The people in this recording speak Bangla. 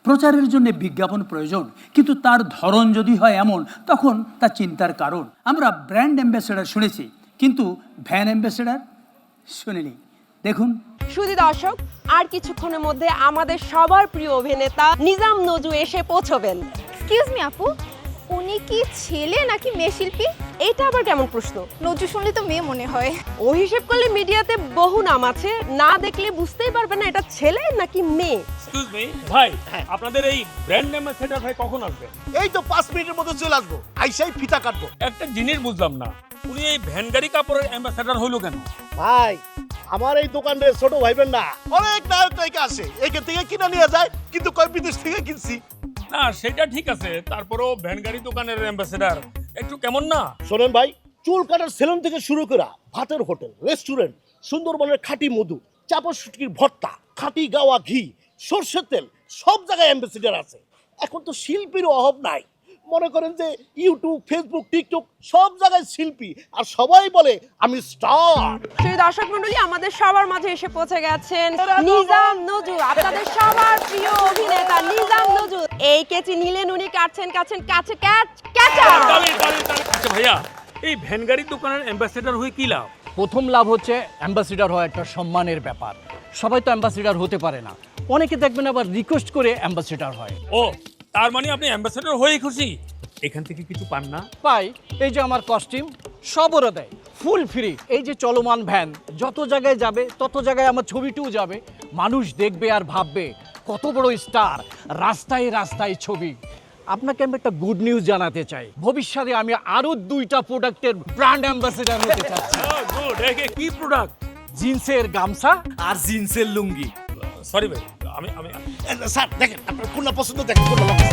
প্রচারের জন্য বিজ্ঞাপন প্রয়োজন, কিন্তু তার ধরন যদি হয় এমন, তখন তা চিন্তার কারণ। আমরা ব্র্যান্ড অ্যাম্বাসেডার শুনেছি, কিন্তু ভ্যান অ্যাম্বাসেডার শুনিনি। দেখুন। শুধু দর্শক, আর কিছুক্ষণের মধ্যে আমাদের সবার প্রিয় অভিনেতা নিজাম নজু এসে পৌঁছবেন। এক্সকিউজ মি আপু, উনি কি ছেলে নাকি মেয়ে শিল্পী? এটা আবার কেমন প্রশ্ন? নজু শুনলে তো মেয়ে মনে হয়। ও হিসেব করলে মিডিয়াতে বহু নাম আছে, না দেখলে বুঝতেই পারবে না এটা ছেলে নাকি মেয়ে। এক্সকিউজ মি ভাই, আপনাদের এই ব্র্যান্ড অ্যাম্বাসেডর ভাই কখন আসবে? এই তো 5 মিনিটের মধ্যে চলে আসবো, আইসাই ফিতা কাটবো। একটা জিনিস বুঝলাম না, উনি এই ভ্যান গাড়ি কাপড়ের অ্যাম্বাসেডর হইলো কেন? ভাই আমার এই দোকানে ছোট ভাইবেন না, অনেক নায়ক নায়িকা আসে, এখান থেকে কিনে নিয়ে যায়, কিন্তু কয় বিদেশ থেকে কিনছি। না সেটা ঠিক আছে, তারপরেও ভ্যান গাড়ি দোকানের অ্যাম্বাসেডর একটু কেমন না? শোনেন ভাই, চুল কাটার সেলুন থেকে শুরু করে ভাতের হোটেল, রেস্টুরেন্ট, সুন্দরবনের খাঁটি মধু, চাপা শুটকির ভর্তা, খাঁটি গাওয়া ঘি, সর্ষের তেল, সব জায়গায় অ্যাম্বাসেডর আছে। এখন তো শিল্পীর অভাব নাই। মনে করেন যে ইউটিউব, ফেসবুক, টিকটক সব জায়গায় শিল্পী, আর সবাই বলে আমি স্টার। শুধু দর্শক মণ্ডলী, আমাদের সবার মাঝে এসে পৌঁছে গেছেন নিজাম নজু, আপনাদের সবার প্রিয় অভিনেতা নিজাম নজু। এই কেচি নিলেন, উনি কাটছেন কাছে ক্যাচা। আচ্ছা ভাইয়া, এই ভ্যান গাড়ি দোকানের অ্যাম্বাসেডর হয়ে কি লাভ? প্রথম লাভ হচ্ছে অ্যাম্বাসিডার হওয়া একটা সম্মানের ব্যাপার। সবাই তো অ্যাম্বাসিডার হতে পারে না, অনেকে দেখবেন আবার রিকোয়েস্ট করে অ্যাম্বাসিডার হয়। ও তার মানে আপনি অ্যাম্বাসেডর হয়েই খুশি? এখান থেকে কিছু পান না? পাই, এই যে আমার কস্টিউম সব ওরা দেয়, ফুল ফ্রি। এই যে চলমান ভ্যান, যত জায়গায় যাবে তত জায়গায় আমার ছবিটিও যাবে, মানুষ দেখবে আর ভাববে কত বড় স্টার, রাস্তায় রাস্তায় ছবি। আপনাকে আমি একটা গুড নিউজ জানাতে চাই, ভবিষ্যতে আমি আরো 2টা প্রোডাক্টের ব্র্যান্ড অ্যাম্বাসেডর হতে চাচ্ছি। গুড, কি প্রোডাক্ট? জিন্সের গামছা আর জিন্সের লুঙ্গি। সরি ভাই, আমি স্যার দেখেন, আপনার কোনটা পছন্দ, দেখেন কোনটা লাগছে।